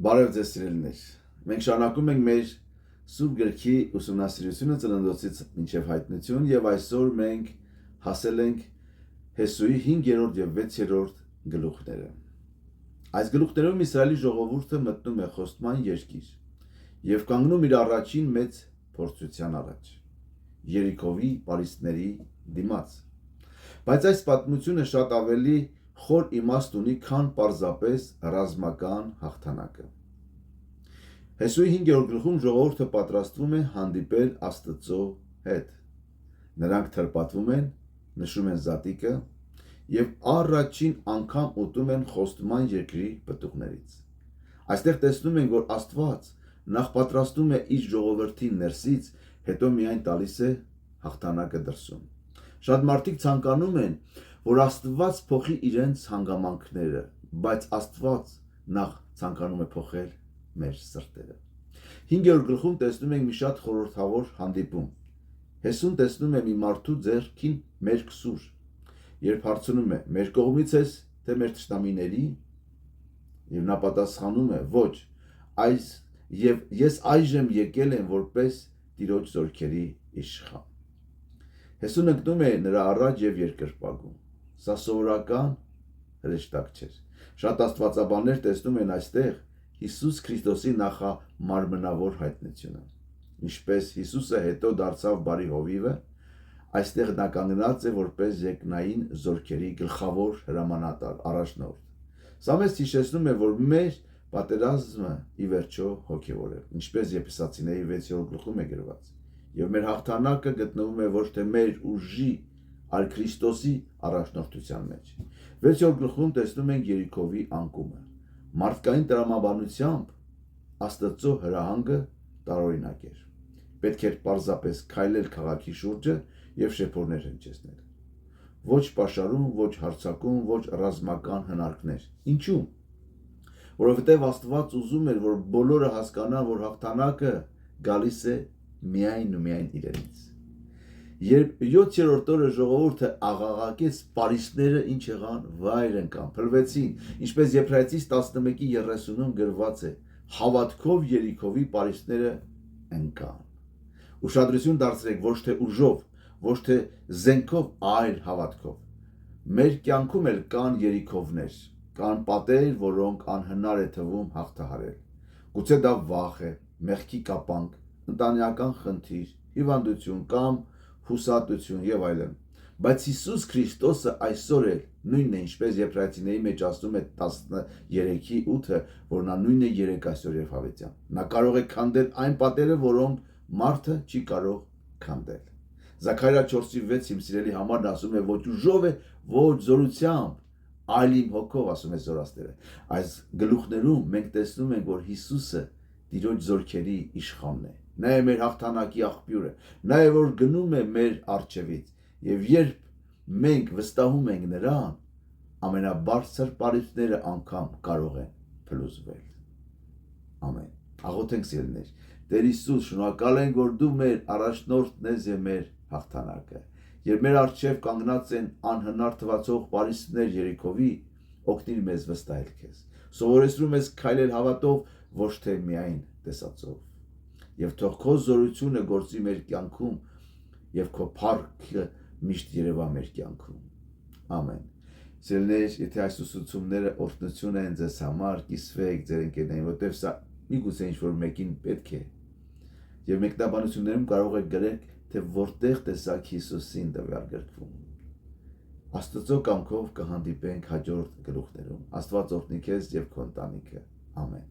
Բարև ձեզ սիրելիներ։ Մենք շարունակում ենք մեր Սուրբ Գրքի ուսումնասիրությունը ծննդոցից մինչև հայտնություն եւ այսօր մենք հասել ենք Հեսուի 5-րդ եւ 6-րդ գլուխները։ Այս գլուխներում Իսրայելի ժողովուրդը մտնում է խոստման երկիր եւ կանգնում իր առաջին մեծ փորձության առաջ՝ Երիքովի պարիսպների դիմաց։ Բայց այս պատմությունը շատ ավելի խոր իմաստ ունի, քան պարզապես ռազմական հաղթանակը։ Հեսուի 5-րդ գլխում ժողովուրդը պատրաստվում է հանդիպել Աստծո հետ։ Նրանք թրպատվում են, նշում են զատիկը եւ առաջին անգամ ուտում են խոստման երկրի պտուղներից։ Այստեղ տեսնում ենք, որ Աստված նախ պատրաստում է իր ժողովրդին ներսից, հետո միայն տալիս է հաղթանակը դրսում։ Շատ մարդիկ ցանկանում են, որ Աստված փոխի իրենց հանգամանքները, բայց Աստված նախ ցանկանում է փոխել մեր սրտերը։ 5-րդ գլխում տեսնում ենք մի շատ խորհրդավոր հանդիպում։ Հեսուն տեսնում է մի մարդու ձեռքին մերկ սուր, երբ հարցնում է. «Մեր կողմից ես, թե մեր թշնամիների»։ Եվ նա պատասխանում է. «Ոչ, ես այժմ եկել եմ որպես Տիրոջ զորքերի իշխան»։ Հեսուն ընկնում է նրա առաջ եւ երկրպագում։ Սա սովորական հրեշտակ չէր։ Շատ աստվածաբաններ տեսնում են այստեղ Հիսուս Քրիստոսի նախամարմնավոր հայտնությունը։ Ինչպես Հիսուսը հետո դարձավ բարի հովիվը, այստեղ նա կանգնած է որպես երկնային զորքերի գլխավոր հրամանատար, առաջնորդ։ Սա մեզ հիշեցնում է, որ մեր պատերազմը ի վերջո հոգևոր է, ինչպես Եփեսացիների 6-րդ գլխում է գրված։ Եվ մեր հաղթանակը գտնվում է ոչ թե մեր ուժի, այլ Քրիստոսի առաջնորդության մեջ։ 6-րդ գլխում տեսնում ենք Երիքովի անկումը։ Մարդկային տրամաբանությամբ Աստծո հրահանգը տարօրինակ էր։ Պետք էր պարզապես քայլել քաղաքի շուրջը եւ շեփորներ հնչեցնել։ Ոչ պաշարում, ոչ հարձակում, ոչ ռազմական հնարքներ։ Ինչու՞։ Որովհետեւ Աստված ուզում էր, որ բոլորը հասկանան, որ հաղթանակը գալիս է միայն ու միայն իրենից։ Երբ 7-րդ օրը ժողովուրդը աղաղակեց, պարիսպները ինչ եղան, վայր ընկան, փլվեցին, ինչպես Եբրայեցիս 11:30-ում գրված է. հավատքով Երիքովի պարիսպները ընկան։ Ուշադրություն դարձրեք ոչ թե ուժով, ոչ թե զենքով, այլ հավատքով։ Մեր կյանքում էլ կան Երիքովներ, կան պատեր, որոնք անհնար է թվում հաղթահարել։ Գուցե դա վախ է, մեղքի կապանք, ընտանեկան խնդիր, հիվանդություն կամ հուսահատություն եւ այլն։ Բայց Հիսուս Քրիստոսը այսօր էլ նույնն է, ինչպես Եբրայեցիների մեջ ասում է 13:8, որ նա նույնն է երեք այսօր եւ հավիտյան։ Նա կարող է քանդել այն պատերը, որոնք մարդը չի կարող քանդել։ Զաքարիա 4:6 իմ սիրելի համարն ասում է. ոչ ուժով է, ոչ զորությամբ, այլ իմ հոգով, ասում է զորաստերը։ Այս գլուխներում մենք տեսնում ենք, որ Հիսուսը Տիրոջ զորքերի իշխանն է։ Նա է մեր հաղթանակի աղբյուրը, նա է, որ գնում է մեր առջևից, եւ երբ մենք վստահում ենք նրան, ամենաբարձր պարիսպները անգամ կարող են փլուզվել։ Ամեն։ Աղոթենք սիրելիներ։ Տեր Հիսուս, շնորհակալ ենք, որ դու մեր առաջնորդն ես եւ մեր հաղթանակը։ Երբ մեր առջև կանգնած են անհնար թվացող պարիսպներ Երիքովի, օգնիր մեզ վստահել քեզ։ Սովորեցրու մեզ քայլել հավատով, ոչ թե միայն տեսածով։ Եվ թող քո զորությունը գործի մեր կյանքում եւ քո փառքը միշտ երևա մեր կյանքում։ Ամեն։ Սիրելիներ, եթե այս ուսուցումները օրհնություն են ձեզ համար, կիսվեք ձեր ընկերներին, որտեղ սա միգուցե ինչ-որ մեկին պետք է։ Եվ մեկնաբանություններում կարող եք գրել, թե որտեղ տեսակ Հիսուսին տվյալ գրքում։ Աստծո կամքով կհանդիպենք հաջորդ գլուխներում։ Աստված օրհնի քեզ եւ քո ընտանիքը։ Ամեն։